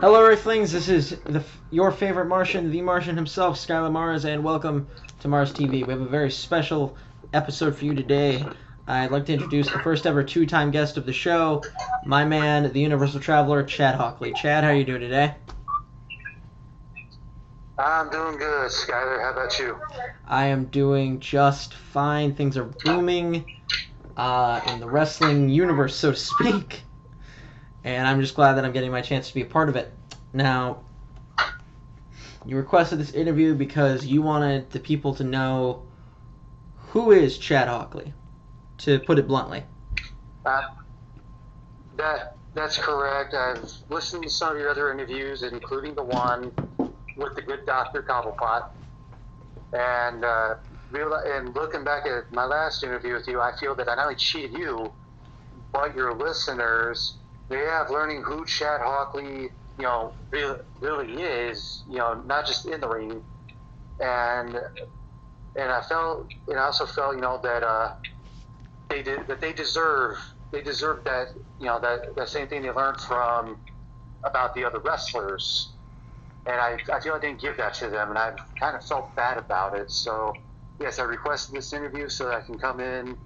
Hello, Earthlings. This is your favorite Martian, the Martian himself, Skylar Mars, and welcome to Mars TV. We have a very special episode for you today. I'd like to introduce the first ever two-time guest of the show, my man, the Universal Traveler, Chadd Hawkley. Chadd, how are you doing today? I'm doing good, Skylar. How about you? I am doing just fine. Things are booming in the wrestling universe, so to speak. And I'm just glad that I'm getting my chance to be a part of it. Now, you requested this interview because you wanted the people to know who is Chadd Hawkley, to put it bluntly. Uh, that's correct. I've listened to some of your other interviews, including the one with the good Dr. Cobblepot. And and looking back at my last interview with you, I feel that I not only cheated you, but your listeners. They have learning who Chadd Hawkley, really is. Not just in the ring, and I also felt, that they deserve that, that same thing they learned from about the other wrestlers, and I feel I didn't give that to them, and I kind of felt bad about it. So yes, I requested this interview so that I can come in,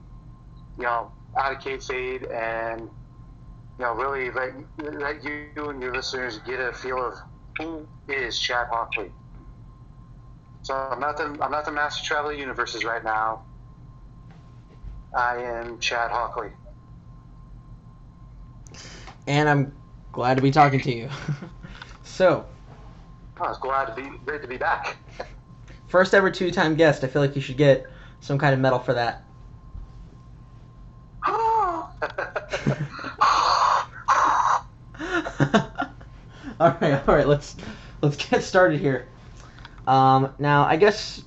out of kayfabe and really let you and your listeners get a feel of who is Chadd Hawkley. So I'm not the Master Traveler of Universes right now. I am Chadd Hawkley. And I'm glad to be talking to you. So, I was great to be back. first ever two-time guest. I feel like you should get some kind of medal for that. all right. Let's get started here. Now, I guess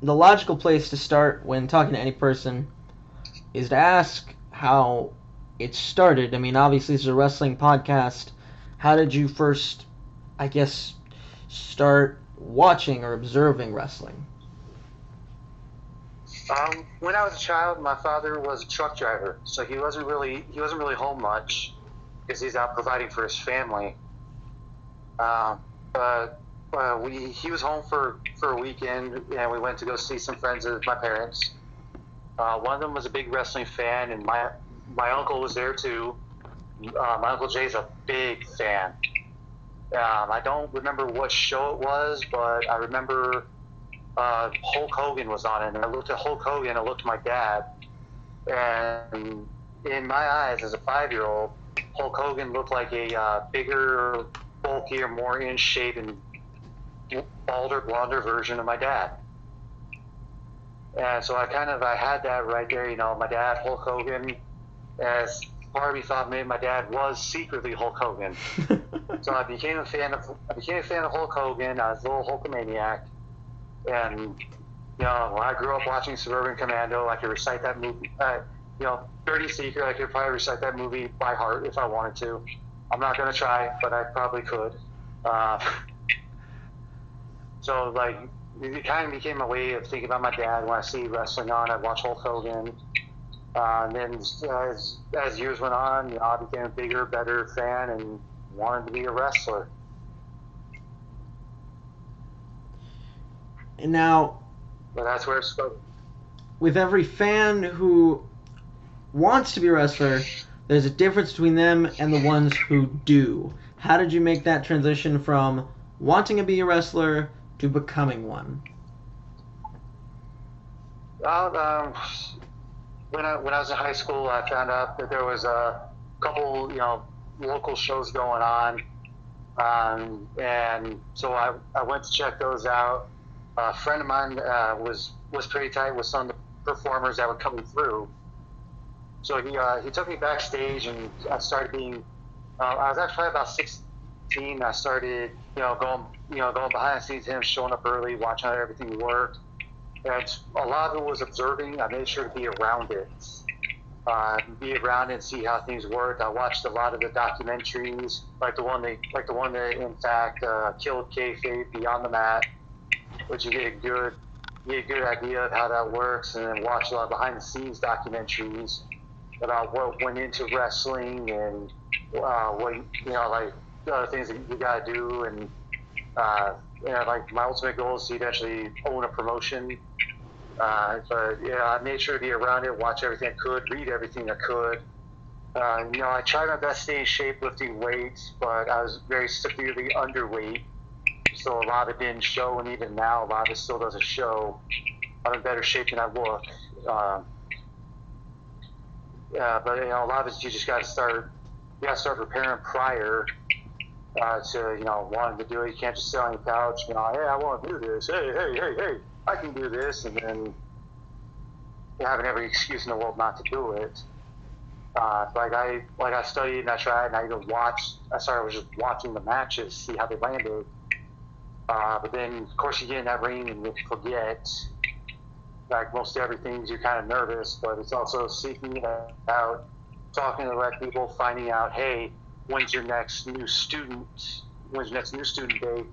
the logical place to start when talking to any person is to ask how it started. I mean, obviously, this is a wrestling podcast. How did you first, I guess, start watching or observing wrestling? When I was a child, my father was a truck driver, so he wasn't really home much because he's out providing for his family. But he was home for a weekend, and we went to go see some friends of my parents. One of them was a big wrestling fan, and my uncle was there too. My uncle Jay's a big fan. I don't remember what show it was, but I remember Hulk Hogan was on it, and I looked at Hulk Hogan, I looked at my dad, and in my eyes as a 5-year-old, Hulk Hogan looked like a bigger, bulkier, more in shape, and balder, blonder version of my dad. And so I had that right there, my dad, Hulk Hogan, as part of me thought maybe my dad was secretly Hulk Hogan. So I became a fan of Hulk Hogan. I was a little Hulkamaniac. And, when I grew up watching Suburban Commando, I could recite that movie. Dirty Secret, I could probably recite that movie by heart if I wanted to. I'm not going to try, but I probably could. So, it kind of became a way of thinking about my dad. When I see wrestling on, I'd watch Hulk Hogan. And then as years went on, I became a bigger, better fan and wanted to be a wrestler. And now, But that's where it started. with every fan who wants to be a wrestler, there's a difference between them and the ones who do. How did you make that transition from wanting to be a wrestler to becoming one? Well, when I was in high school, I found out that there was a couple, local shows going on, and so I went to check those out. A friend of mine was pretty tight with some of the performers that were coming through, so he took me backstage, and I started being. I was actually about 16. I started, going behind the scenes, him showing up early, watching how everything worked. And a lot of it was observing. I made sure to be around it. And see how things worked. I watched a lot of the documentaries, like the one that in fact killed kayfabe Beyond the Mat, which you get a good idea of how that works, and then watch a lot of behind the scenes documentaries about what went into wrestling and what like the other things that you gotta do, and like my ultimate goal is to eventually own a promotion. But yeah, I made sure to be around it, watch everything I could, read everything I could. I tried my best to stay in shape lifting weights, but I was very severely underweight, so a lot of it didn't show, and even now a lot of it still doesn't show. I'm in better shape than I look. But a lot of it you just got to start. You got to start preparing prior to wanting to do it. You can't just sit on your couch. Hey, I want to do this. Hey, I can do this, and then having every excuse in the world not to do it. I studied and I tried and I even watched. I was just watching the matches, see how they landed. But then of course you get in that ring and you forget. Like most everything, you're kind of nervous, but it's also seeking out, talking to the right people, finding out, hey, when's your next new student day,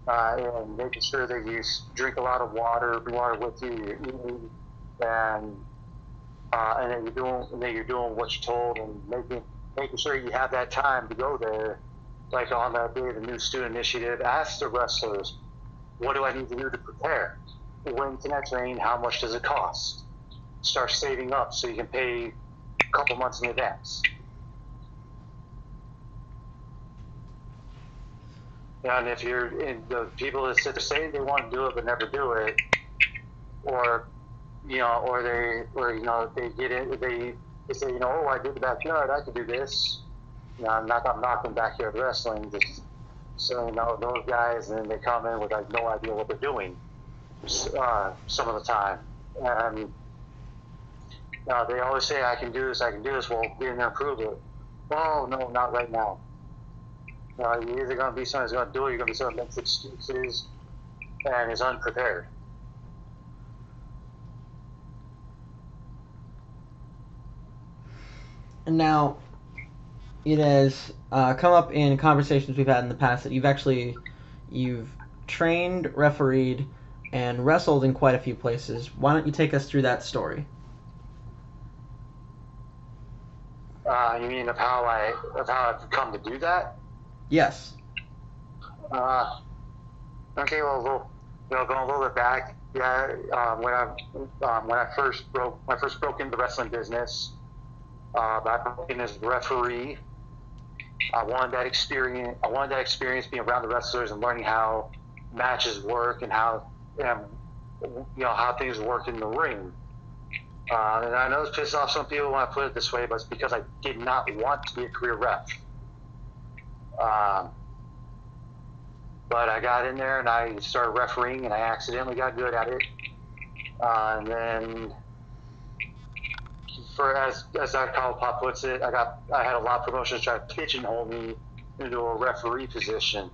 and making sure that you drink a lot of water, bring water with you, you're eating, and then you're doing what you're told, and making sure you have that time to go there. Like on that day of the new student initiative, ask the wrestlers, what do I need to do to prepare? When can I train? How much does it cost? Start saving up so you can pay a couple months in advance. And if you're in the people that sit there saying they want to do it but never do it, or they get in, they say, I did the backyard, I could do this. I'm not knocking backyard wrestling, just so those guys, and then they come in with like no idea what they're doing. Some of the time, and they always say, I can do this. Well, get in there and prove it. Oh no, not right now. You're either going to be someone who's going to do it, you're going to be someone who makes excuses and is unprepared. And now, it has come up in conversations we've had in the past that you've trained, refereed, and wrestled in quite a few places. Why don't you take us through that story? You mean of how I've come to do that? Yes. Okay. Well, going a little bit back. Yeah. When I first broke into the wrestling business, I broke in as a referee. I wanted that experience being around the wrestlers and learning how matches work and how things work in the ring. And I know it's pissed off some people when I put it this way, but it's because I did not want to be a career ref. But I got in there and I started refereeing, and I accidentally got good at it. And then, as Dr. Cobblepot puts it, I had a lot of promotions try to pigeonhole me into a referee position,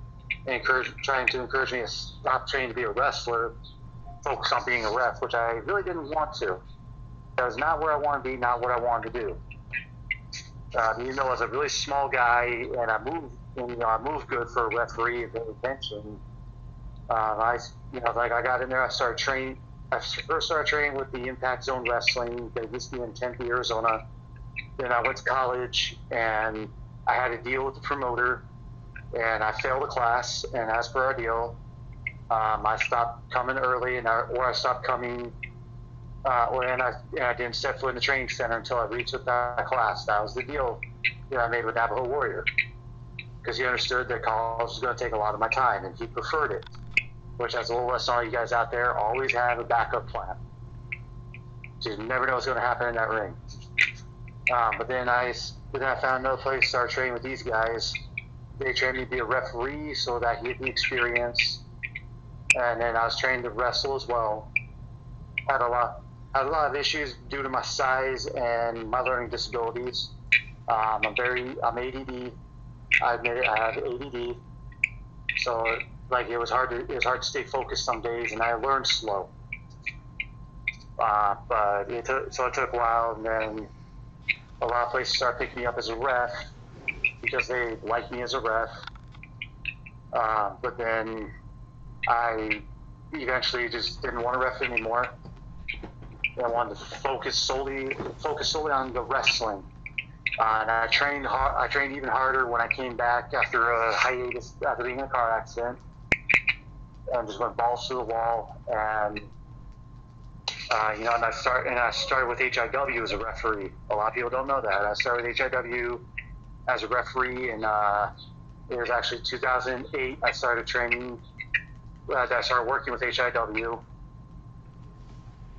and trying to encourage me to stop training to be a wrestler, focus on being a ref, which I really didn't want to. That was not where I wanted to be, not what I wanted to do. I was a really small guy, and I moved good for a referee, very attention. I got in there, I started training. I first started training with the Impact Zone Wrestling. They used to be in Tempe, Arizona. Then I went to college, and I had a deal with the promoter, and I failed a class. And as per our deal, I stopped coming early, or I stopped coming, and I didn't step foot in the training center until I retook that class. That was the deal that I made with Navajo Warrior, because he understood that college was going to take a lot of my time, and he preferred it. Which, as a little lesson, all you guys out there, always have a backup plan. You never know what's going to happen in that ring. But then I found another place, started training with these guys. They trained me to be a referee so that I could get the experience. And then I was trained to wrestle as well. Had a lot of issues due to my size and my learning disabilities. I'm ADD. I admit it, I have ADD. So it was hard to stay focused some days, and I learned slow. But it took a while, and then a lot of places started picking me up as a ref because they liked me as a ref. But then I eventually just didn't want to ref anymore. I wanted to focus solely on the wrestling. And I trained hard. I trained even harder when I came back after a hiatus after being in a car accident, and just went balls to the wall. And and I started with HIW as a referee. A lot of people don't know that. I started with HIW as a referee, and it was actually 2008. I started training. I started working with HIW,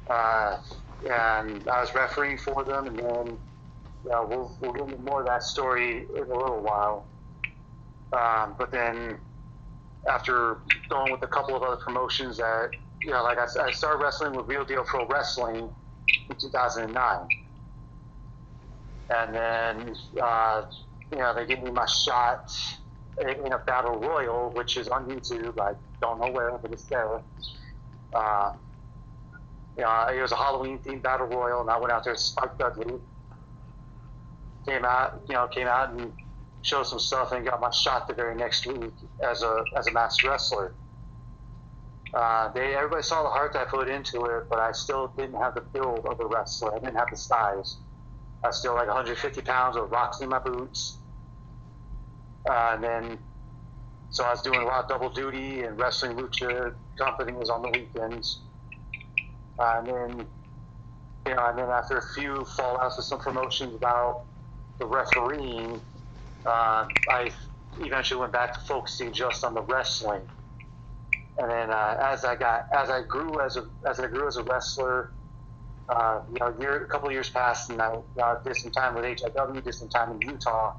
and I was refereeing for them. And then we'll get into more of that story in a little while. But then after going with a couple of other promotions that, like I started wrestling with Real Deal Pro Wrestling in 2009. And then, they gave me my shot in a battle royal, which is on YouTube. I don't know where, but it's there. It was a Halloween themed battle royal, and I went out there. Spike Dudley came out and showed some stuff, and got my shot the very next week as a master wrestler. Everybody saw the heart that I put into it, but I still didn't have the build of a wrestler. I didn't have the size. I was still like 150 pounds with rocks in my boots. And then, so I was doing a lot of double duty and wrestling lucha companies on the weekends. And then after a few fallouts with some promotions about the refereeing, I eventually went back to focusing just on the wrestling. And then as I grew as a wrestler, a couple of years passed, and I did some time with HIW, did some time in Utah.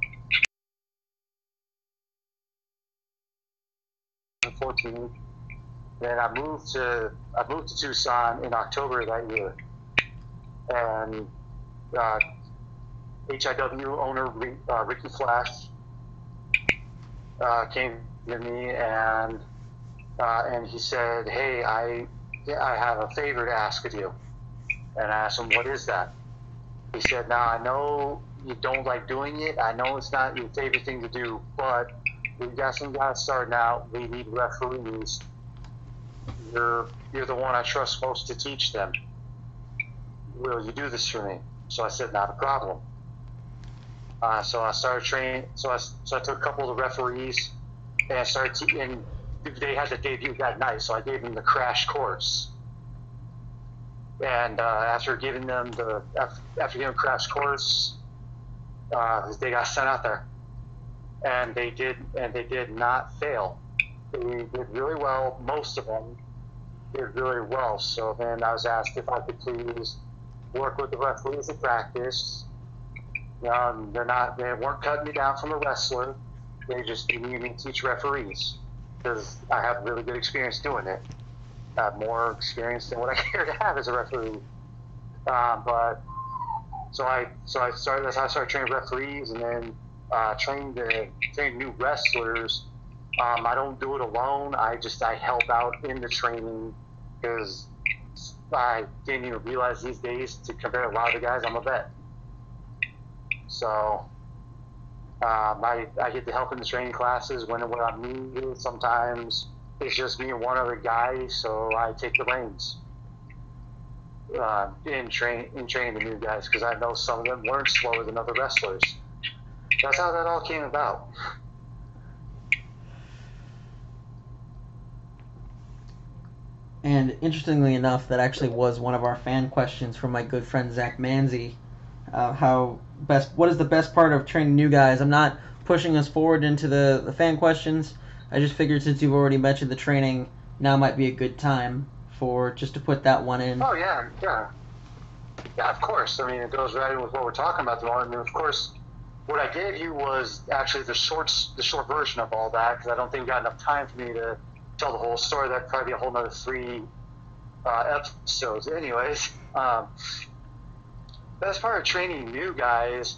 2014. Then I moved to Tucson in October of that year, and HIW owner Ricky Flash came to me and he said, "Hey, I have a favor to ask of you." And I asked him, "What is that?" He said, "Now I know you don't like doing it. I know it's not your favorite thing to do, but we've got some guys starting out. We need referees. You're the one I trust most to teach them. Will you do this for me?" So I said, "Not a problem." So I started training. So I took a couple of the referees and I started and they had to debut that night, so I gave them the crash course. And after giving them crash course, they got sent out there, and they did not fail. They did really well. Most of them did really well. So then I was asked if I could please work with the referees at practice. They weren't cutting me down from a wrestler. They just needed me to teach referees, because I have really good experience doing it. I have more experience than what I care to have as a referee. But so I started. That's how I started training referees, and then train new wrestlers. I don't do it alone. I help out in the training, because I didn't even realize these days, to compare a lot of the guys, I'm a vet. So I get to help in the training classes when I'm needed. Sometimes it's just me and one other guy, so I take the reins in training the new guys, because I know some of them learn slower than other wrestlers. That's how that all came about. And interestingly enough, that actually was one of our fan questions from my good friend Zach Manzi. What is the best part of training new guys? I'm not pushing us forward into the fan questions. I just figured, since you've already mentioned the training, now might be a good time to put that one in. Oh yeah, of course. I mean, it goes right in with what we're talking about tomorrow. I mean, of course, what I gave you was actually the short version of all that, because I don't think we got enough time for me to tell the whole story. That'd probably be a whole nother 3 episodes. Anyways, best part of training new guys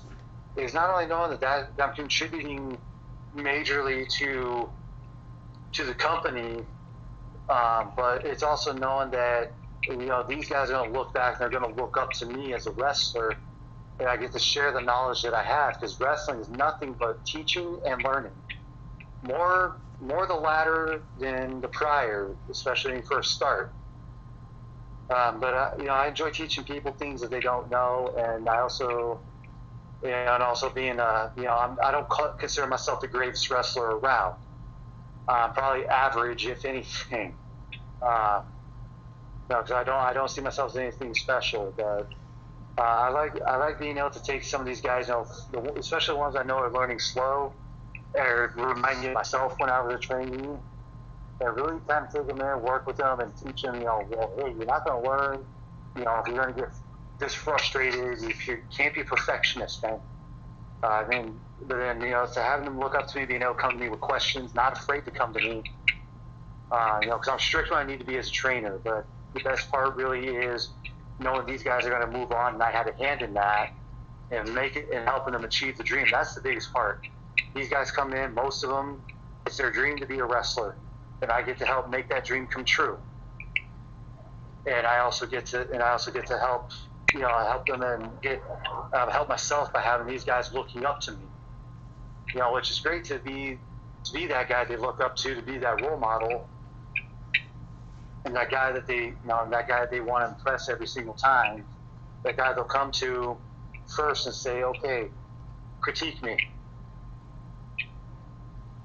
is not only knowing that I'm contributing majorly to the company, but it's also knowing that these guys are going to look back and they're going to look up to me as a wrestler, and I get to share the knowledge that I have, because wrestling is nothing but teaching and learning. More the latter than the prior, especially when you first start. But I enjoy teaching people things that they don't know, and I also and also being I don't consider myself the greatest wrestler around. Probably average, if anything. No, because I don't see myself as anything special. But I like being able to take some of these guys, especially the ones I know are learning slow, or reminding myself when I was training. And really kind of take them in, work with them, and teach them, well, hey, you're not going to learn, if you're going to get this frustrated, if you can't be a perfectionist, man. But then, to have them look up to me, being able to come to me with questions, not afraid to come to me, because I'm strict when I need to be as a trainer. But the best part really is knowing these guys are going to move on, and I had a hand in that, and make it and helping them achieve the dream. That's the biggest part. These guys come in, most of them, it's their dream to be a wrestler. And I get to help make that dream come true. And I also get to help, help them and help myself by having these guys looking up to me. Which is great to be that guy they look up to be that role model, and that guy that they want to impress every single time. That guy they'll come to first and say, okay, critique me.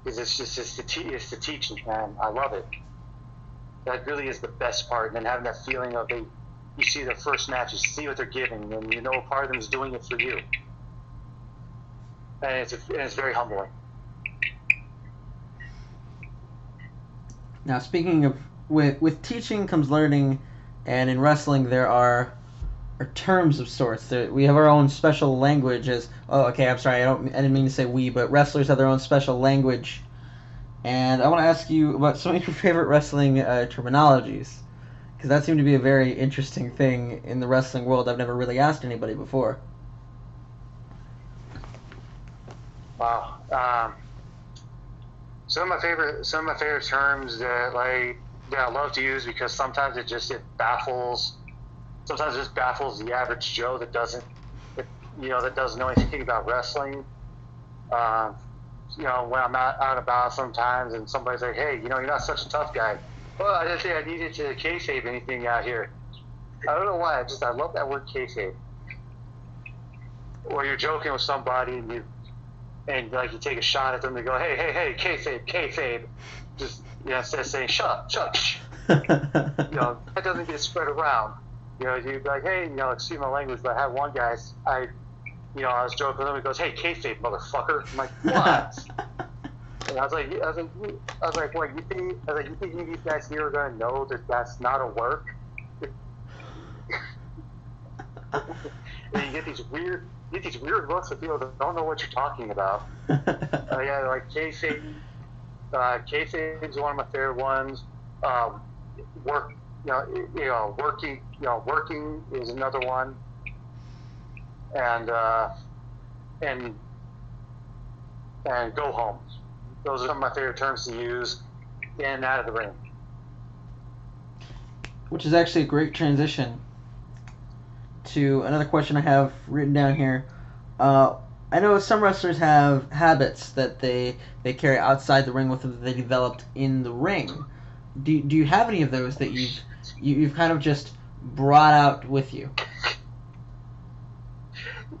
Because it's the teaching, man. I love it. That really is the best part. And then having that feeling of you see their first match, you see what they're giving, and part of them is doing it for you. And it's very humbling. Now, speaking of with teaching comes learning, and in wrestling there are terms of sorts. We have our own special language. I'm sorry, I didn't mean to say we, but wrestlers have their own special language. And I want to ask you about some of your favorite wrestling terminologies, because that seemed to be a very interesting thing in the wrestling world. I've never really asked anybody before. Wow. Some of my favorite terms that I love to use, because sometimes it baffles. Sometimes it just baffles the average Joe that doesn't know anything about wrestling. When I'm out and about sometimes, and somebody's like, "Hey, you're not such a tough guy." Well, I didn't say I needed to kayfabe anything out here. I don't know why. I love that word kayfabe. Or you're joking with somebody and you take a shot at them and go, "Hey, kayfabe." Just instead of saying shut up, shh. That doesn't get spread around. You'd be like, hey, excuse my language, but I had one guy, I was joking with him, he goes, hey, kayfabe, motherfucker. I'm like, what? And I was like, what, you think these guys here are going to know that that's not a work? And you get these weird looks of people that don't know what you're talking about. Like kayfabe. Kayfabe is one of my favorite ones. Working is another one, and go home. Those are some of my favorite terms to use in and out of the ring. Which is actually a great transition to another question I have written down here. I know some wrestlers have habits that they carry outside the ring with them that they developed in the ring. Do you have any of those that you've kind of just brought out with you?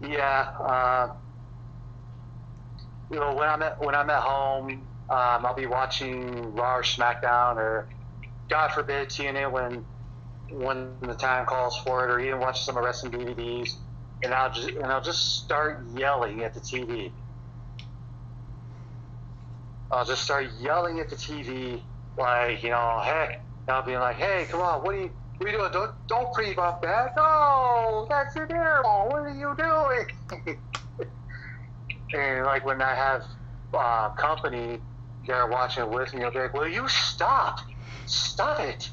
Yeah. When I'm at home, I'll be watching Raw or SmackDown, or God forbid TNA when the time calls for it, or even watch some of wrestling DVDs, and I'll just start yelling at the TV. I'll just start yelling at the TV, like, hey, I'll be like, hey, come on, what are you doing? Don't creep up that. No, that's terrible. What are you doing? And like when I have company that are watching it with me, I'll be like, will you stop it.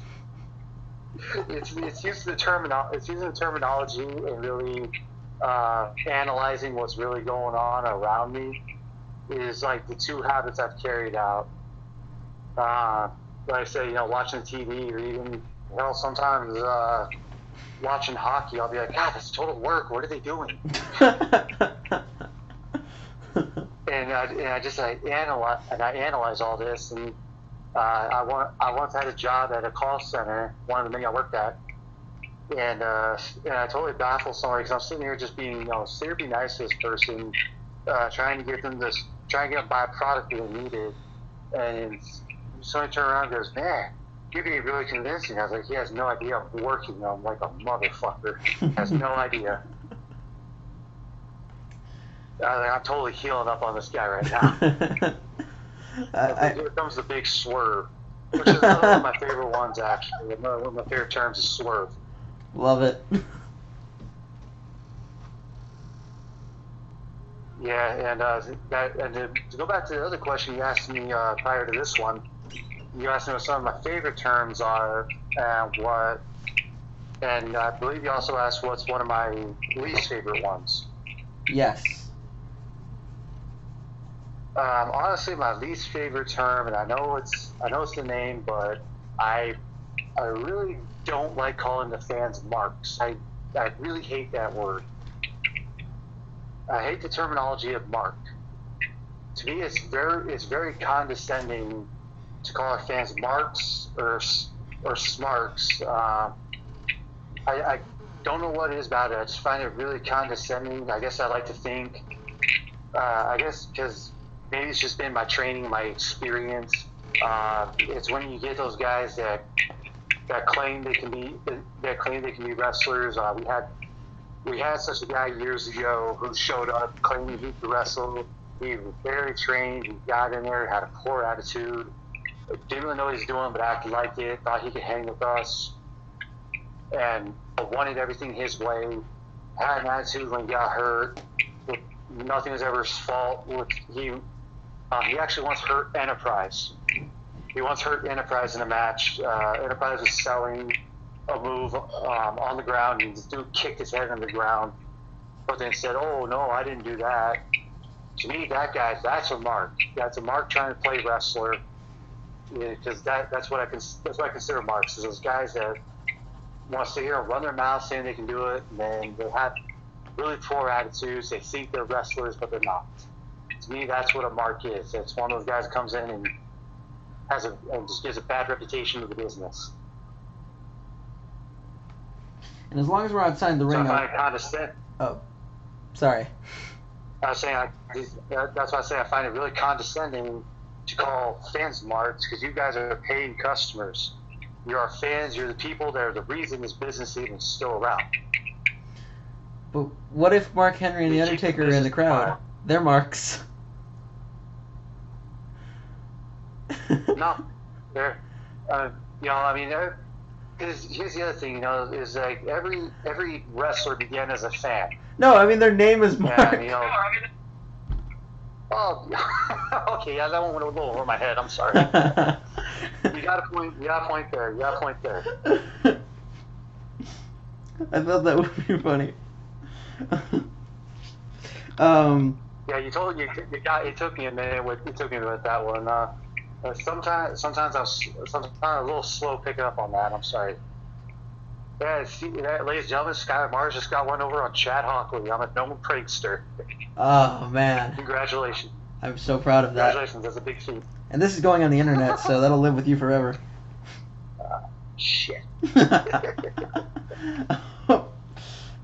It's using the terminology and really analyzing what's really going on around me is like the two habits I've carried out. Like I say, watching TV, or even sometimes watching hockey, I'll be like, God, that's total work. What are they doing? and I analyze all this, and I once had a job at a call center, one of the many I worked at, and I totally baffle somebody because I'm sitting here just being, seriously nice to this person, trying to get them trying to get them to buy a product that they needed, and somebody turned around and goes, "Man, you're being really convincing." I was like, "He has no idea I'm working on him like a motherfucker. Has no idea." I'm totally healing up on this guy right now. Here comes the big swerve, which is one of my favorite ones, actually. One of my favorite terms is swerve. Love it. Yeah, and to go back to the other question you asked me prior to this one, you asked me what some of my favorite terms are and what, and I believe you also asked what's one of my least favorite ones. Yes. Honestly, my least favorite term, and I know it's the name, but I really don't like calling the fans marks. I really hate that word. I hate the terminology of mark. To me, it's very condescending to call our fans marks or smarks. I don't know what it is about it. I just find it really condescending. I guess I like to think. I guess because maybe it's just been my training, my experience. It's when you get those guys that claim they can be wrestlers. We had such a guy years ago who showed up claiming he could wrestle. He was very trained. He got in there, had a poor attitude, didn't really know what he was doing, but acted like it. Thought he could hang with us, and wanted everything his way. Had an attitude when he got hurt. Nothing was ever his fault. He actually once hurt Enterprise. He once hurt Enterprise in a match. Enterprise was selling a move on the ground, and this dude kicked his head on the ground, but then said, "Oh no, I didn't do that." To me, that's a mark. That's a mark trying to play wrestler, because that's what I consider marks. Is those guys that want to sit here and run their mouth saying they can do it, and then they have really poor attitudes. They think they're wrestlers, but they're not. To me, that's what a mark is. It's one of those guys that comes in and just gives a bad reputation to the business. And as long as we're outside the ring, I condescend. Oh, sorry. I was saying that's why I say I find it really condescending to call fans marks, because you guys are paying customers. You're our fans. You're the people that are the reason this business is even still around. But what if Mark Henry and The Undertaker are in the crowd? They're marks. No, they're. Here's the other thing, is like every wrestler began as a fan. No, I mean their name is Mark. And, oh, okay, yeah, that one went a little over my head. I'm sorry. You got a point there. I thought that would be funny. Yeah, it took me a minute with that one. Sometimes I'm a little slow picking up on that. I'm sorry. Yeah, ladies and gentlemen, Skylar just got one over on Chadd Hawkley. I'm a known prankster. Oh man! Congratulations. I'm so proud of that. Congratulations, that's a big feat. And this is going on the internet, so that'll live with you forever. Shit.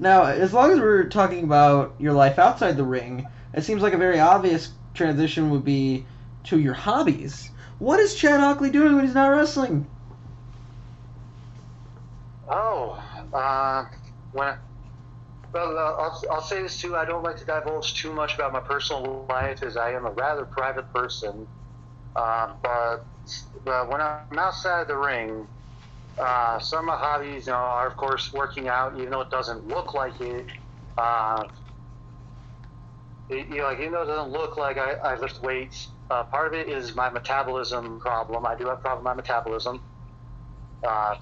Now, as long as we're talking about your life outside the ring, it seems like a very obvious transition would be to your hobbies. What is Chadd Hawkley doing when he's not wrestling? Oh, I'll say this too. I don't like to divulge too much about my personal life, as I am a rather private person. But when I'm outside of the ring, some of my hobbies, are of course working out, even though it doesn't look like it. Even though it doesn't look like I lift weights, part of it is my metabolism problem. I do have a problem with my metabolism. But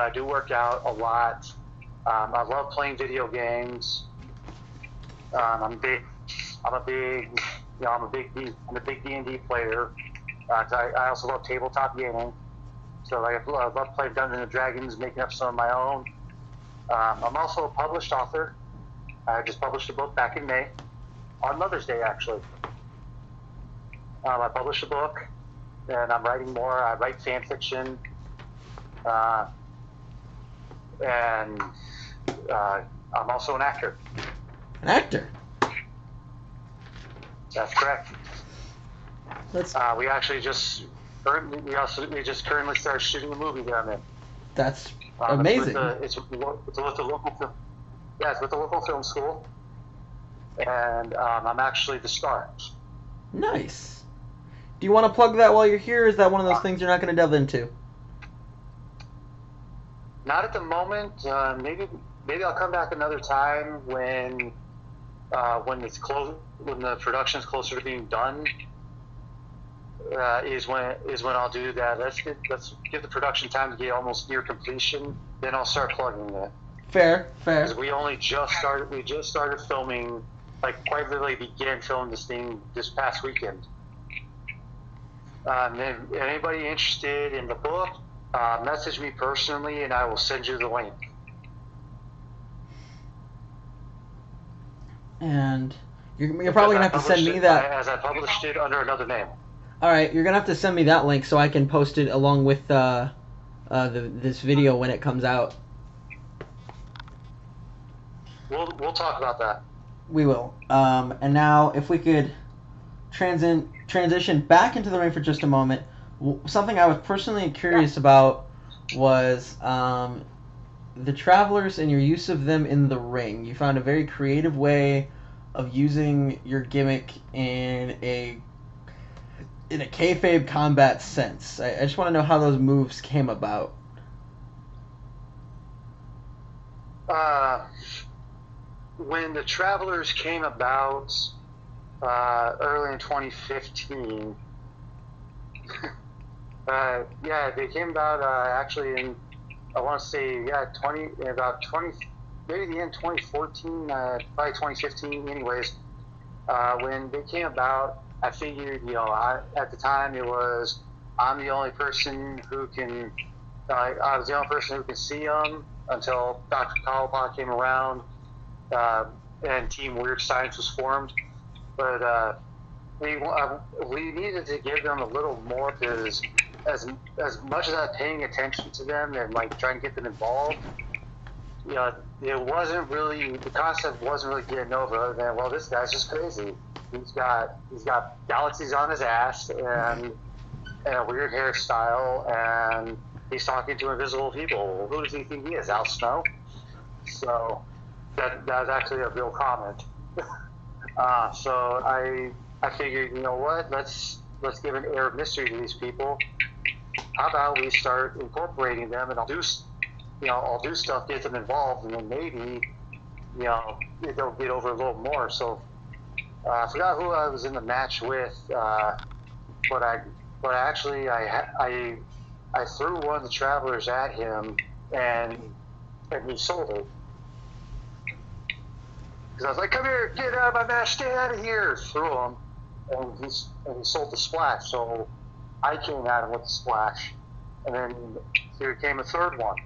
I do work out a lot. I love playing video games. I'm a big D&D player. I also love tabletop gaming. So I love playing Dungeons and Dragons, making up some of my own. I'm also a published author. I just published a book back in May, on Mother's Day actually. I published a book, and I'm writing more. I write fan fiction. and I'm also an actor. An actor. That's correct. That's We actually just currently started shooting a movie down there. that's amazing. It's with the local film. Yeah, it's with the local film school, and I'm actually the star. Nice. Do you want to plug that while you're here? Or is that one of those things you're not going to delve into? Not at the moment. Maybe I'll come back another time when it's close, when the production is closer to being done. Is when I'll do that. Let's give the production time to get almost near completion. Then I'll start plugging it. Fair. Because we just started filming, like quite literally began filming this thing this past weekend. If anybody interested in the book, message me personally and I will send you the link. And you're probably going to have to send me that. As I published it under another name. Alright, you're going to have to send me that link so I can post it along with this video when it comes out. We'll talk about that. We will. And now, if we could transition back into the ring for just a moment, something I was personally curious about was the Travelers and your use of them in the ring. You found a very creative way of using your gimmick in a kayfabe combat sense. I just want to know how those moves came about. When the Travelers came about early in 2015, they came about actually in, I want to say, maybe the end 2014, probably 2015 anyways. When they came about, I figured, at the time it was, I'm the only person who can, I was the only person who could see them until Dr. Cobblepot came around. And Team Weird Science was formed, but we needed to give them a little more, because as much as I was paying attention to them and like trying to get them involved, it wasn't really, the concept wasn't really getting over, other than, well, this guy's just crazy. He's got galaxies on his ass and a weird hairstyle, and he's talking to invisible people. Who does he think he is? Al Snow? So that was actually a real comment. So I figured, you know what? Let's give an air of mystery to these people. How about we start incorporating them, and I'll do stuff, get them involved, and then maybe, they'll get over a little more. So I forgot who I was in the match with, but I threw one of the Travelers at him, and he sold it. Because I was like, "Come here, get out of my match, stay out of here!" Threw him, and he sold the splash. So I came at him with the splash, and then here came a third one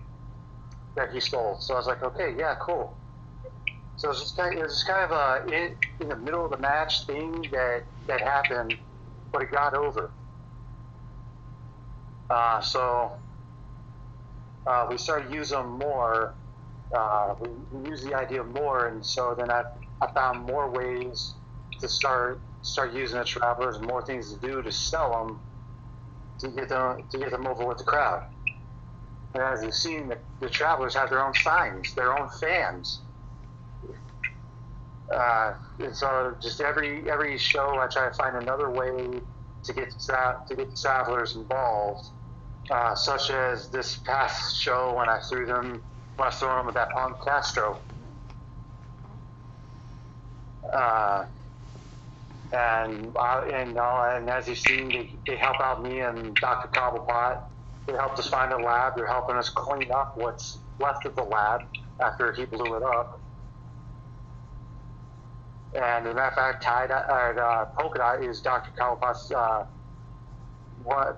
that he stole. So I was like, "Okay, yeah, cool." So it was just kind of a in the middle of the match thing that happened, but it got over. So we started using them more. We used the idea more, and so then I found more ways to start using the Travelers, and more things to do to sell them, to get them over with the crowd. And as you've seen, the Travelers have their own signs, their own fans. And so just every show, I try to find another way to get the Travelers involved, such as this past show when I threw them. When I was throwing them with that Punk Castro. And as you've seen, they help out me and Dr. Cobblepot. They helped us find a lab. They're helping us clean up what's left of the lab after he blew it up. And as a matter of fact, Polka Dot is Dr. Cobblepot's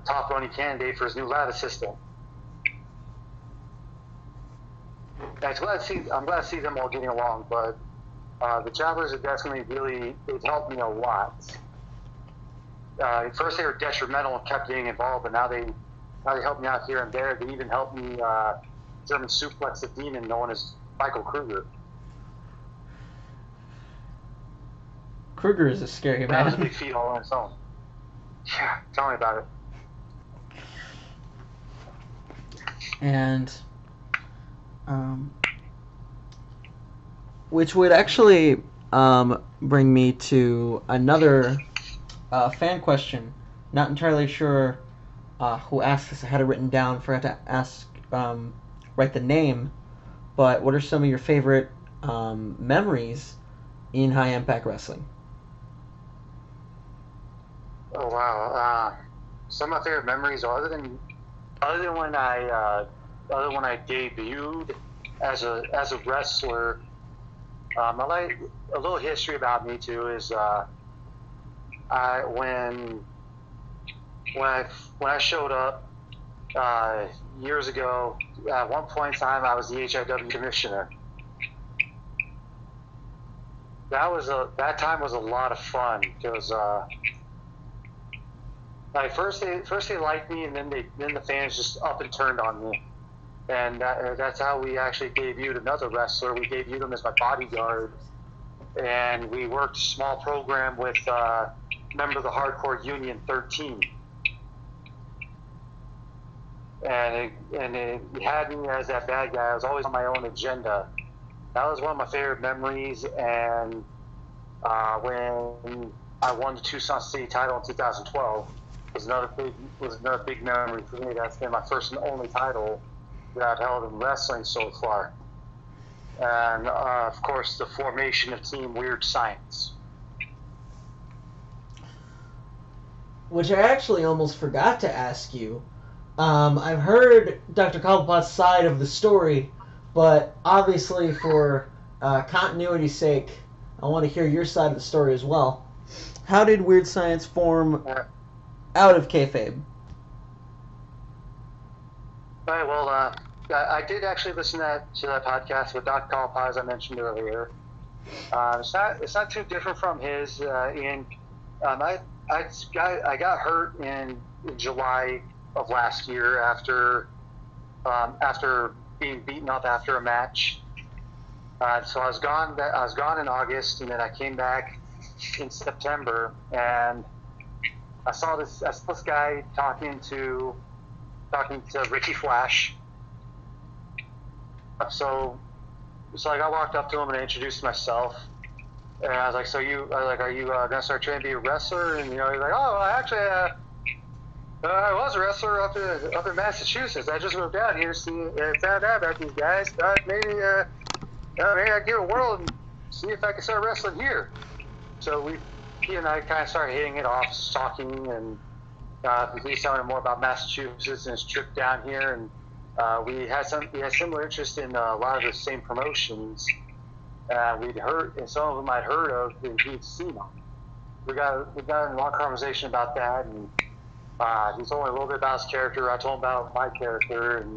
top running candidate for his new lab assistant. I'm glad to see them all getting along, but the Travelers have definitely they've helped me a lot. At first they were detrimental and kept getting involved, but now they help me out here and there. They even helped me German suplex a demon known as Michael Kruger. Kruger is a scary That was a man. big feat all on its own. Yeah, tell me about it. And, which would actually bring me to another fan question. Not entirely sure who asked this. I had it written down. Forgot to ask, write the name. But what are some of your favorite memories in high impact wrestling? Oh wow! Some of my favorite memories, other than when I debuted as a wrestler. I like a little history about me too. Is when I showed up years ago. At one point in time, I was the HIW commissioner. That time was a lot of fun because like first they liked me, and then the fans just up and turned on me, and that's how we actually debuted another wrestler. We debuted him as my bodyguard, and we worked a small program with member of the Hardcore Union 13. And it had me as that bad guy. I was always on my own agenda. That was one of my favorite memories. And when I won the Tucson City title in 2012, was another big memory for me. That's been my first and only title that I've held in wrestling so far. And of course, the formation of Team Weird Science. Which I actually almost forgot to ask you. I've heard Dr. Cobblepot's side of the story, but obviously for continuity's sake, I want to hear your side of the story as well. How did Weird Science form out of kayfabe? All right, well, I did actually listen to that podcast with Dr. Cobblepot, as I mentioned earlier. It's not too different from his. I got hurt in July of last year after being beaten up after a match. So I was gone in August, and then I came back in September, and I saw this guy talking to Ricky Flash. So like I walked up to him and I introduced myself, and I was like, are you gonna start training to be a wrestler? And he's like, oh, actually. I was a wrestler up in Massachusetts. I just moved out here to found out about these guys. Thought maybe I'd give it a whirl and see if I could start wrestling here. So he and I kind of started hitting it off, talking, and he's telling me more about Massachusetts and his trip down here. And we had similar interest in a lot of the same promotions we'd heard, and some of them I'd heard of, and he'd seen them. We got in a long conversation about that, and he told me a little bit about his character. I told him about my character, and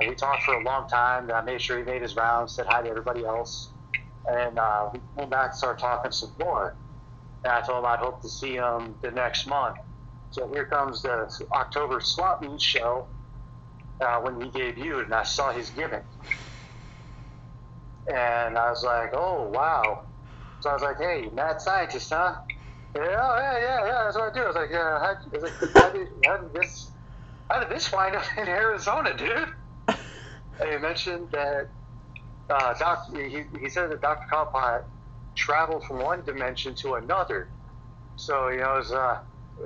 we talked for a long time. I made sure he made his rounds, said hi to everybody else, and we came back and started talking some more. And I told him I'd hope to see him the next month. So here comes the October Swap Meet show when he debuted, and I saw his gimmick, and I was like, oh wow. So I was like, hey, mad scientist, huh? Yeah, that's what I do. I was like, how did this wind up in Arizona, dude? And he mentioned that he said that Dr. Cobblepot traveled from one dimension to another. So, it was,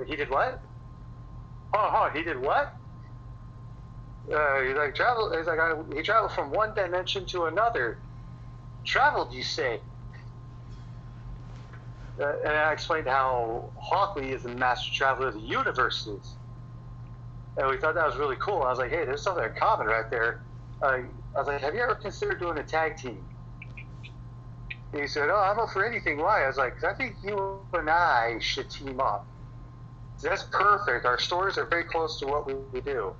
he did what? He did what? He traveled from one dimension to another. Traveled, you say? And I explained how Hawkley is the master traveler of the universes. And we thought that was really cool. I was like, hey, there's something in common right there. I was like, have you ever considered doing a tag team? And he said, oh, I'm up for anything. Why? I was like, I think you and I should team up. So that's perfect. Our stories are very close to what we do.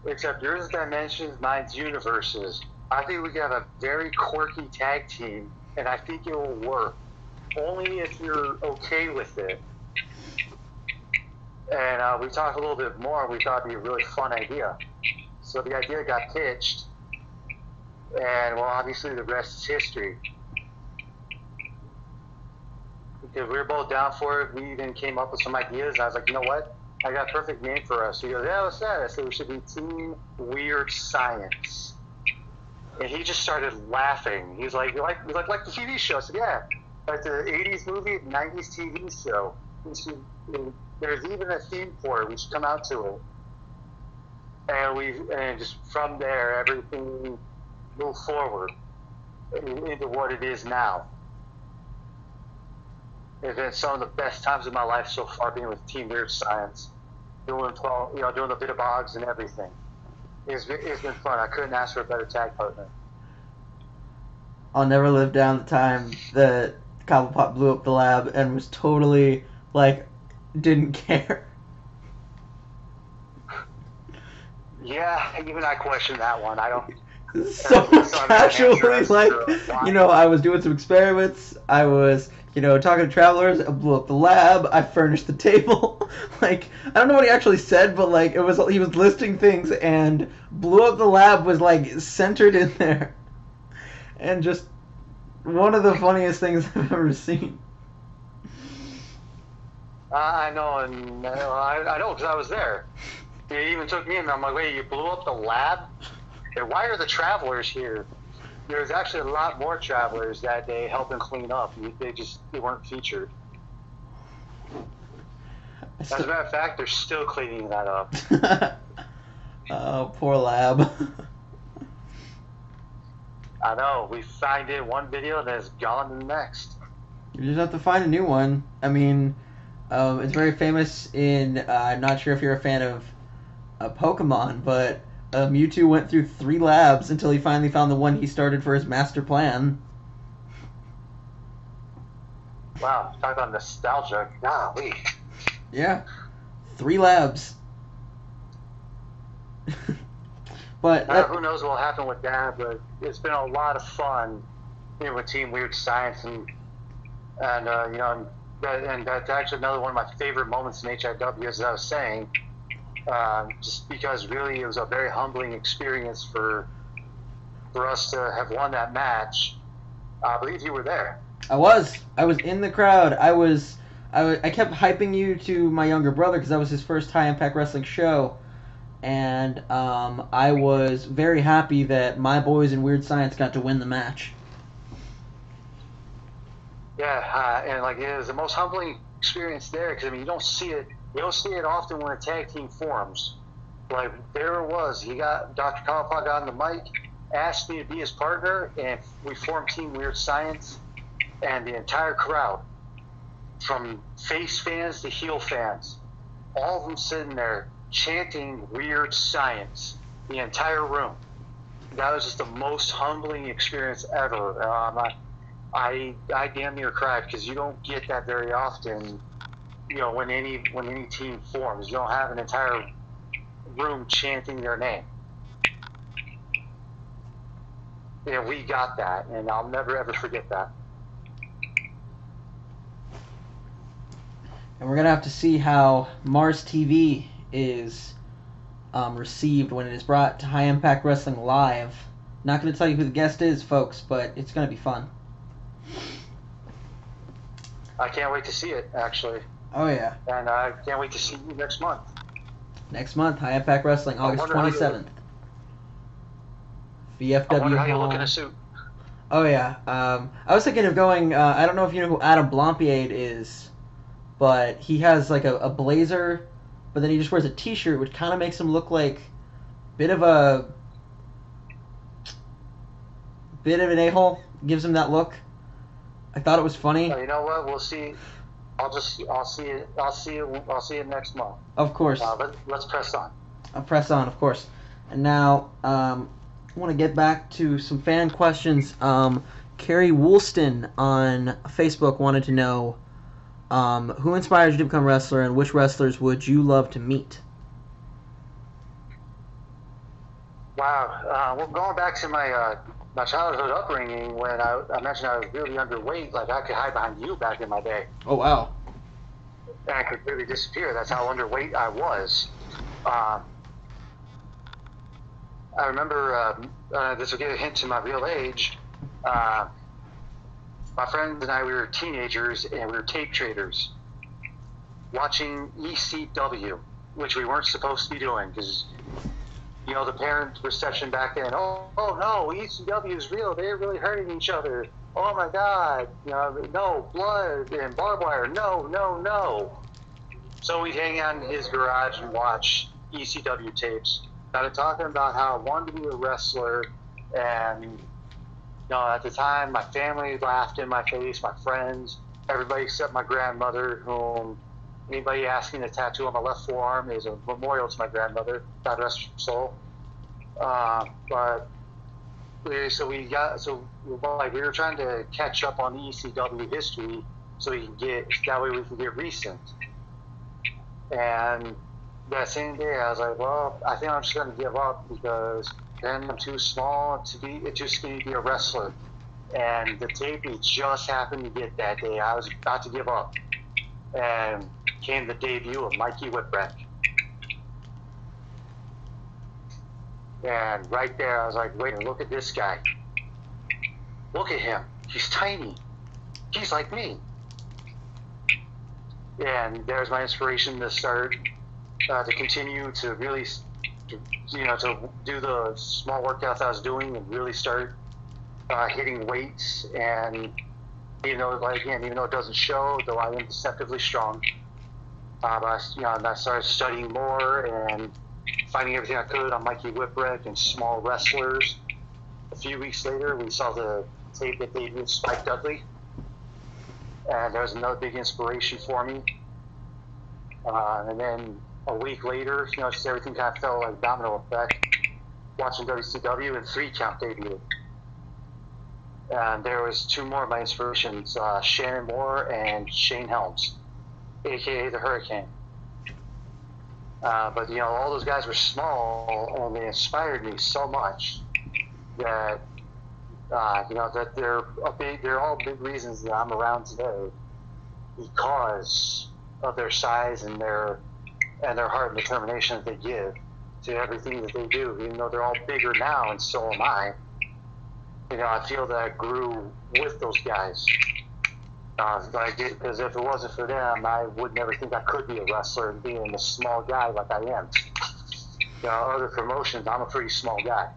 Except yours is dimensions, mine's universes. I think we could have a very quirky tag team, and I think it will work. Only if you're okay with it. And we talked a little bit more, and we thought it'd be a really fun idea. So the idea got pitched, and well, obviously the rest is history. Because we were both down for it. We even came up with some ideas. And I was like, you know what? I got a perfect name for us. He goes, yeah, what's that? I said, we should be Team Weird Science. And he just started laughing. He's like the TV show. I said, yeah, like the 80s movie, 90s TV show. There's even a theme for it. We should come out to it. And just from there, everything moved forward into what it is now. It's been some of the best times of my life so far, being with Team Weird Science, doing the bit of bogs and everything. It's been fun. I couldn't ask for a better tag partner. I'll never live down the time that Cobblepot blew up the lab and was totally, like, didn't care. Yeah, even I question that one. I don't... So casually, like, I was doing some experiments, I was, talking to travelers, I blew up the lab, I furnished the table, like, I don't know what he actually said, but, like, he was listing things, and blew up the lab was, like, centered in there, and just one of the funniest things I've ever seen. I know, and I know, because I was there. He even took me in, and I'm like, wait, you blew up the lab? And why are the travelers here? There's actually a lot more travelers that day helping clean up. They weren't featured. As a matter of fact, they're still cleaning that up. Oh, poor lab. I know. We find it one video and then it's gone to the next. You just have to find a new one. I mean, it's very famous in, I'm not sure if you're a fan of Pokemon, but Mewtwo went through 3 labs until he finally found the one he started for his master plan. Wow, talk about nostalgia. Golly. Yeah, 3 labs. But who knows what will happen with that, but it's been a lot of fun with Team Weird Science, and that's actually another one of my favorite moments in HIW, as I was saying. Just because really it was a very humbling experience for us to have won that match. I believe you were there. I was in the crowd. I kept hyping you to my younger brother because that was his first High Impact Wrestling show, and I was very happy that my boys in Weird Science got to win the match. Yeah, and like it was the most humbling experience there, because I mean you don't see it often when a tag team forms. Like there it was. Dr. Cobblepot got on the mic, asked me to be his partner, and we formed Team Weird Science, and the entire crowd, from face fans to heel fans, all of them sitting there chanting Weird Science, the entire room. That was just the most humbling experience ever. I damn near cried, because you don't get that very often. When any team forms, you don't have an entire room chanting their name. Yeah, we got that, and I'll never ever forget that. And we're gonna have to see how Mars TV is received when it is brought to High Impact Wrestling Live. Not gonna tell you who the guest is, folks, but it's gonna be fun. I can't wait to see it, actually. Oh, yeah. And I can't wait to see you next month. Next month, High Impact Wrestling, August 27th. VFW I wonder how you Hall. look in a suit. Oh, yeah. I was thinking of going, I don't know if you know who Adam Blompiade is, but he has like a blazer, but then he just wears a t-shirt, which kind of makes him look like a bit of an a-hole. Gives him that look. I thought it was funny. You know what? We'll see. I'll see it next month. Of course. Let's press on. I'll press on, of course. And now, I want to get back to some fan questions. Carrie Woolston on Facebook wanted to know, who inspired you to become a wrestler, and which wrestlers would you love to meet? Wow. Well, going back to my childhood upbringing, when I mentioned I was really underweight, like I could hide behind you back in my day. Oh, wow. And I could really disappear. That's how underweight I was. I remember, this will give a hint to my real age. My friends and I, we were teenagers, and we were tape traders, watching ECW, which we weren't supposed to be doing, because, you know, the parent reception back then, oh no, ECW is real, they're really hurting each other, oh my god, you know, no, blood and barbed wire, no. So we'd hang out in his garage and watch ECW tapes. Started talking about how I wanted to be a wrestler, and, you know, at the time, my family laughed in my face, my friends, everybody except my grandmother, whom anybody asking a tattoo on my left forearm is a memorial to my grandmother, God rest her soul. But we were trying to catch up on ECW history so that way we could get recent. And that same day, I was like, well, I think I'm just going to give up, because then I'm too small too skinny to be a wrestler. And the tape we just happened to get that day, I was about to give up. And came the debut of Mikey Whipwreck. And right there, I was like, wait, look at this guy. Look at him. He's tiny. He's like me. And there's my inspiration to start, to continue to really, to do the small workouts I was doing and really start hitting weights. And even though it doesn't show, though I am deceptively strong, I started studying more and finding everything I could on Mikey Whipwreck and small wrestlers. A few weeks later, we saw the tape that debuted with Spike Dudley, and that was another big inspiration for me. And then a week later, just everything kind of fell like domino effect. Watching WCW, and 3 Count debuted. And there was 2 more of my inspirations, Shannon Moore and Shane Helms, aka the Hurricane. But all those guys were small, and they inspired me so much that that they're all big reasons that I'm around today, because of their size and their heart and determination that they give to everything that they do. Even though they're all bigger now, and so am I. I feel that I grew with those guys. Because if it wasn't for them, I would never think I could be a wrestler, being a small guy like I am. Other promotions, I'm a pretty small guy.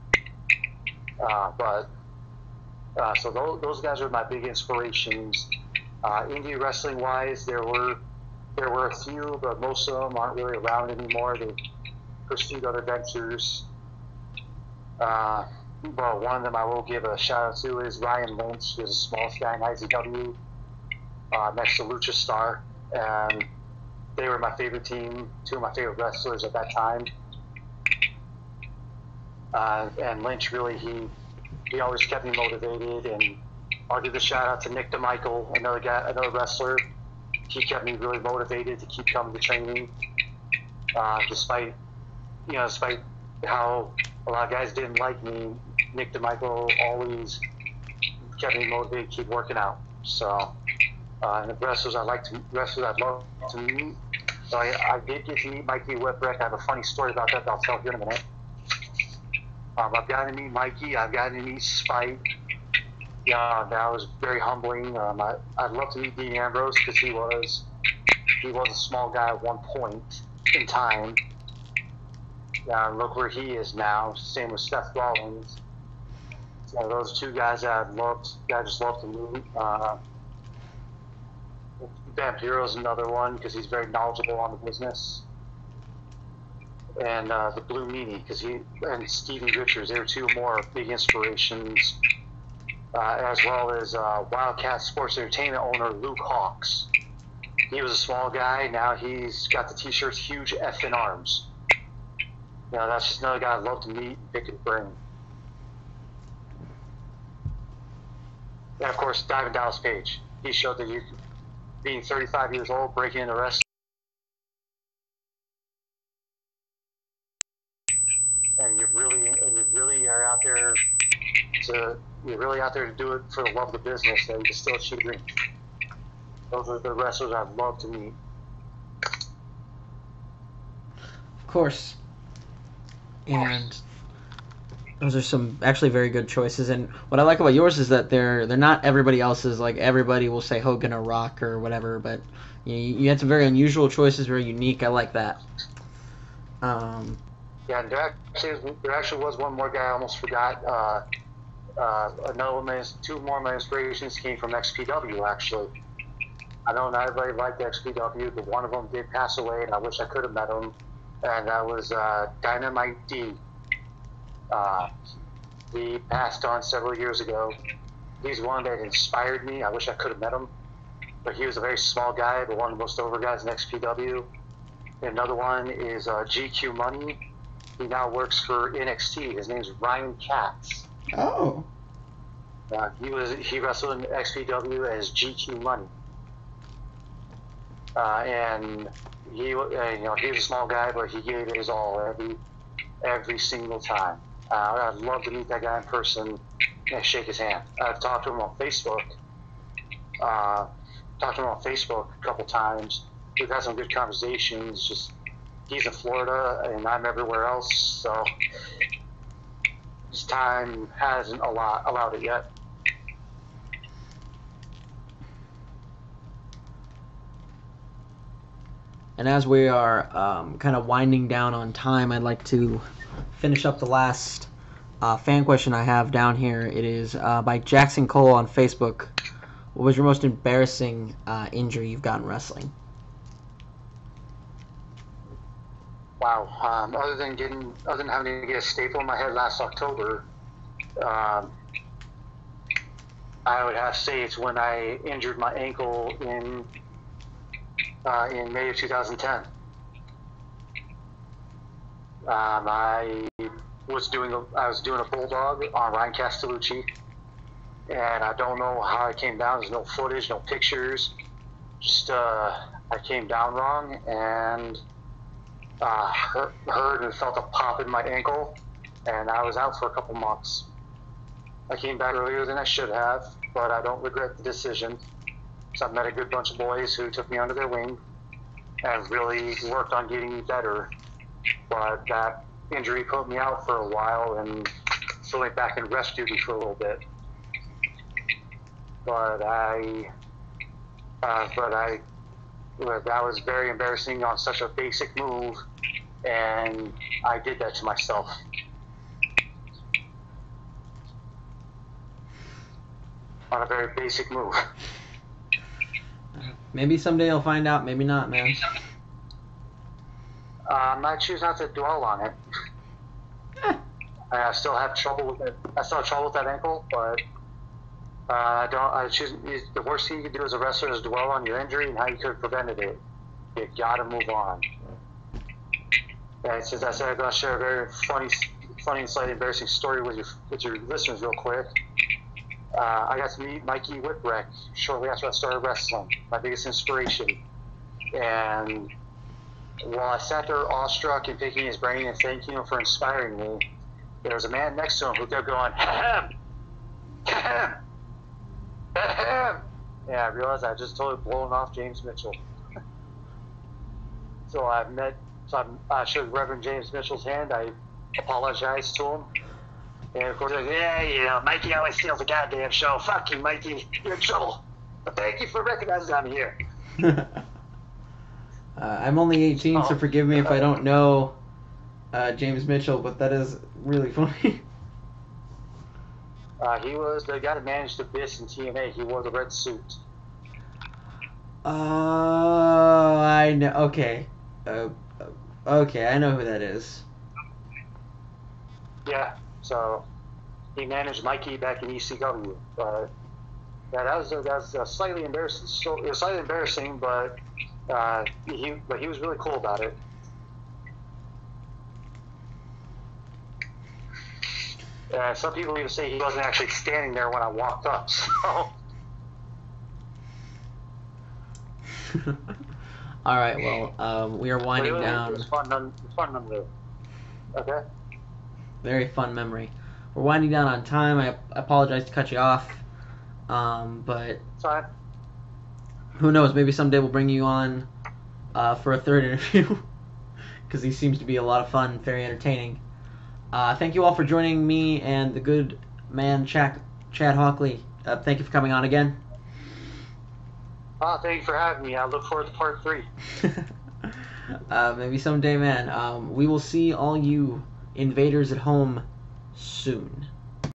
So those guys are my big inspirations. Indie wrestling wise, there were a few, but most of them aren't really around anymore. They pursued other ventures. Well, one of them I will give a shout out to is Ryan Lynch. He was the smallest guy in IZW, next to Lucha Star, and they were my favorite team, 2 of my favorite wrestlers at that time. And Lynch really, he always kept me motivated, and I'll give a shout out to Nick DeMichael, another wrestler. He kept me really motivated to keep coming to training, despite how a lot of guys didn't like me. Nick DeMichael always kept me motivated to keep working out. So, and the wrestlers I'd love to meet. So I did get to meet Mikey Whipwreck. I have a funny story about that I'll tell you in a minute. I've gotten to meet Mikey. I've gotten to meet Spike. Yeah, that was very humbling. I'd love to meet Dean Ambrose, because he was a small guy at one point in time. Look where he is now. Same with Seth Rollins. Those 2 guys that I just love to meet. Vampiro's another one, because he's very knowledgeable on the business. And the Blue Meanie, and Stevie Richards, they were 2 more big inspirations. As well as Wildcat Sports Entertainment owner Luke Hawks. He was a small guy. Now he's got the t-shirts Huge F in Arms. That's just another guy I'd love to meet and pick his brain. And of course, Diamond Dallas Page. He showed that being 35 years old, breaking into wrestling, and you really are out there to do it for the love of the business, that you can still achieve dreams. Those are the wrestlers I'd love to meet. Of course. And Those are some actually very good choices, and what I like about yours is that they're not everybody else's. Like everybody will say Hogan or Rock or whatever, but you had some very unusual choices, very unique. I like that. Yeah, and there actually was one more guy I almost forgot. Another one, two more of my inspirations came from XPW actually. I know not everybody liked XPW, but one of them did pass away, and I wish I could have met him. And that was Dynamite D. He passed on several years ago. He's one that inspired me. I wish I could have met him, but he was a very small guy, but one of the most over guys in XPW. And another one is GQ Money. He now works for NXT. His name's Ryan Katz. Oh. He wrestled in XPW as GQ Money. And he was a small guy, but he gave it his all every single time. I'd love to meet that guy in person and shake his hand. I've talked to him on Facebook. A couple times. We've had some good conversations. Just he's in Florida and I'm everywhere else, so his time hasn't allowed it yet. And as we are kind of winding down on time, I'd like to finish up the last fan question I have down here. It is by Jackson Cole on Facebook. What was your most embarrassing injury you've gotten wrestling? Wow. Other than having to get a staple in my head last October, I would have to say it's when I injured my ankle in May of 2010. I was doing a bulldog on Ryan Castellucci, and I don't know how I came down. There's no footage, no pictures. Just I came down wrong and heard and felt a pop in my ankle, and I was out for a couple months. I came back earlier than I should have, but I don't regret the decision. So I've met a good bunch of boys who took me under their wing and really worked on getting me better. But that injury put me out for a while and so went back in rest duty for a little bit. But that was very embarrassing on such a basic move, and I did that to myself. On a very basic move. Maybe someday you'll find out, maybe not, man. I choose not to dwell on it. I still have trouble with it. I still have trouble with that ankle, but the worst thing you can do as a wrestler is dwell on your injury and how you could have prevented it. You gotta move on. And since I said I'm gonna share a very funny and slightly embarrassing story with your listeners real quick. I got to meet Mikey Whipwreck shortly after I started wrestling, my biggest inspiration. And while I sat there awestruck and picking his brain and thanking him for inspiring me, there was a man next to him who kept going, ahem, ahem, ahem. And I realized I had just totally blown off James Mitchell. So I shook Reverend James Mitchell's hand. I apologized to him. And of course, yeah, Mikey always steals the goddamn show. Fuck you, Mikey. You're in trouble. But thank you for recognizing I'm here. I'm only 18, so forgive me if I don't know James Mitchell, but that is really funny. He was the guy that managed Abyss in TNA. He wore the red suit. Oh, I know. Okay. Okay, I know who that is. Yeah. So he managed Mikey back in ECW. That was a slightly embarrassing. So it was slightly embarrassing, but he was really cool about it. Some people even say he wasn't actually standing there when I walked up. So. All right. Well, we are winding down. It was fun nonetheless. Okay. Very fun memory. We're winding down on time. I apologize to cut you off, but it's fine. Who knows? Maybe someday we'll bring you on for a third interview because he seems to be a lot of fun, very entertaining. Thank you all for joining me and the good man Chadd Hawkley. Thank you for coming on again. Thank you for having me. I look forward to part 3. Maybe someday, man. We will see all you invaders at home soon.